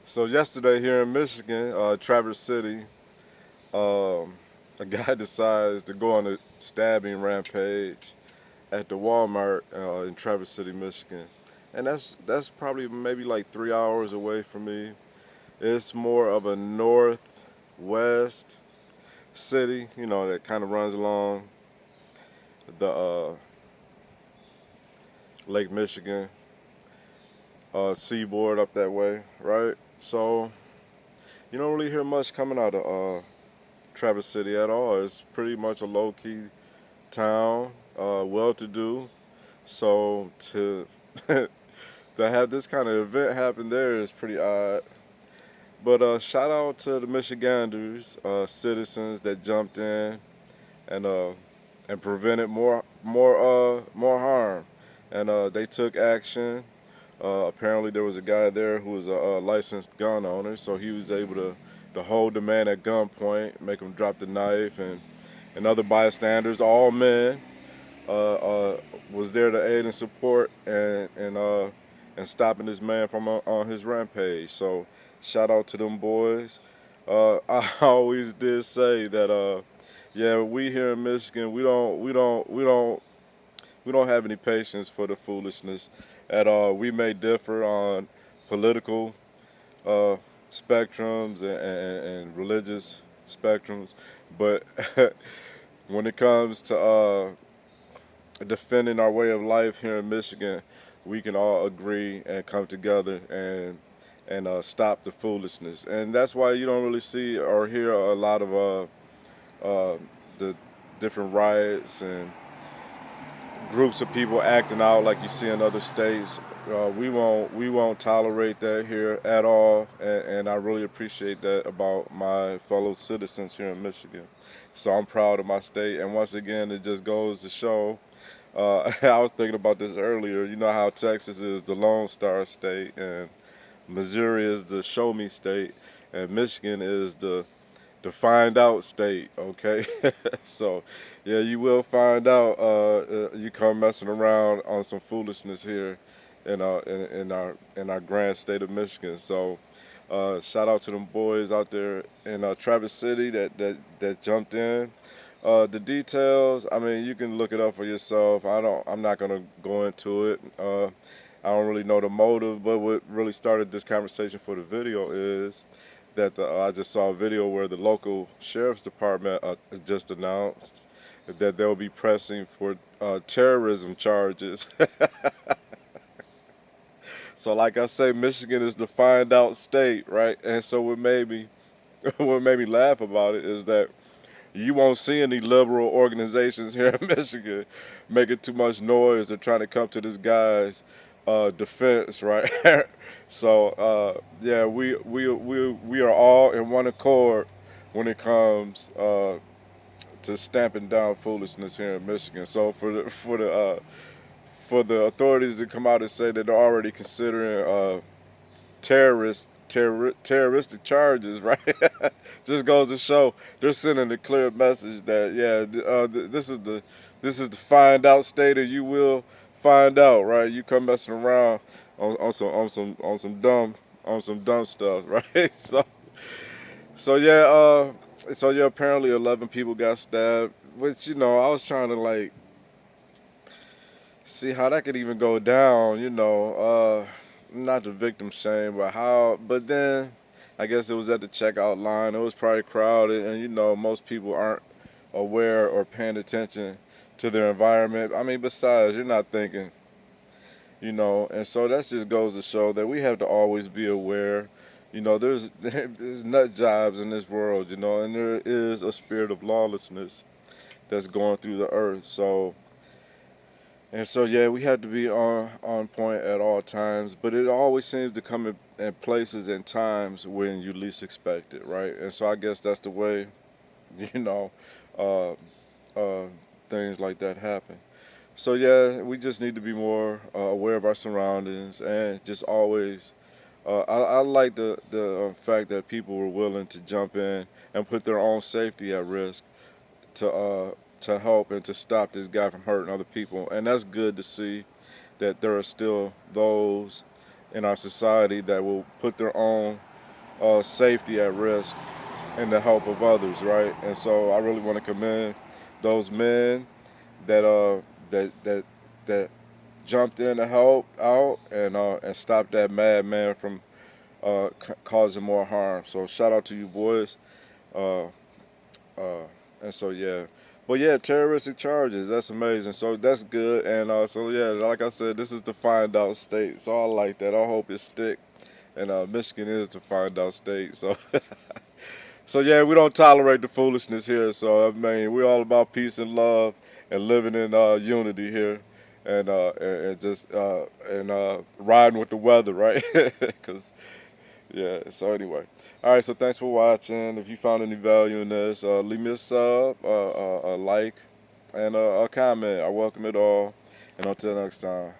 So yesterday here in Michigan, Traverse City, um, a guy decides to go on a stabbing rampage at the Walmart in Traverse City, Michigan, and that's probably maybe like 3 hours away from me. It's more of a northwest city, that kind of runs along the Lake Michigan seaboard up that way, right? So you don't really hear much coming out of Traverse City at all. It's pretty much a low key town, well to do. So to to have this kind of event happen there is pretty odd. But shout out to the Michiganders, citizens that jumped in and prevented more harm, and they took action. Apparently, there was a guy there who was a licensed gun owner, so he was able to hold the man at gunpoint, make him drop the knife, and other bystanders, all men, was there to aid and support and stopping this man from on his rampage. So shout out to them boys. I always did say that yeah, we here in Michigan, we don't have any patience for the foolishness at all. We may differ on political uh, spectrums and religious spectrums, but when it comes to defending our way of life here in Michigan, we can all agree and come together and stop the foolishness. And that's why you don't really see or hear a lot of the different riots and groups of people acting out like you see in other states. We won't tolerate that here at all, and I really appreciate that about my fellow citizens here in Michigan. So I'm proud of my state, and once again, it just goes to show. I was thinking about this earlier. You know how Texas is the Lone Star State, and Missouri is the Show Me State, and Michigan is the Find Out State. Okay, so yeah, you will find out. You come messing around on some foolishness here in our grand state of Michigan. So. Shout out to them boys out there in Traverse City that jumped in. The details, I mean, you can look it up for yourself. I'm not gonna go into it. I don't really know the motive, but what really started this conversation for the video is that I just saw a video where the local sheriff's department just announced that they'll be pressing for terrorism charges. So, like I say, Michigan is the find out state, right? And so, what made me laugh about it is that you won't see any liberal organizations here in Michigan making too much noise or trying to come to this guy's defense, right? So yeah, we are all in one accord when it comes to stamping down foolishness here in Michigan. So for the authorities to come out and say that they're already considering terroristic charges, right? Just goes to show they're sending a clear message that yeah, this is the find out state, and you will find out, right? You come messing around on some dumb stuff, right? So yeah, apparently 11 people got stabbed, which I was trying to like see how that could even go down, not the victim shame, but how. But then, I guess it was at the checkout line. It was probably crowded, and most people aren't aware or paying attention to their environment. I mean, besides, you're not thinking, and so that just goes to show that we have to always be aware. There's nut jobs in this world, and there is a spirit of lawlessness that's going through the earth. So yeah, we have to be on point at all times, but it always seems to come in places and times when you least expect it, right? And so I guess that's the way, you know, uh, uh, things like that happen. So yeah, we just need to be more aware of our surroundings and just always. I like the fact that people were willing to jump in and put their own safety at risk to help and to stop this guy from hurting other people. And that's good to see that there are still those in our society that will put their own safety at risk and the help of others, right? And so I really want to commend those men that that that jumped in to help out and stopped that madman from causing more harm. So shout out to you boys. Uh, uh, and so yeah, but yeah, terroristic charges. That's amazing. So that's good. And so yeah, like I said, this is the find out state. So I like that. I hope it stick. And Michigan is the find out state. So so yeah, we don't tolerate the foolishness here. So I mean, we're all about peace and love and living in unity here, and just riding with the weather, right? Because yeah. So anyway, all right. So thanks for watching. If you found any value in this, leave me a sub, a like, and a comment. I welcome it all. And until next time.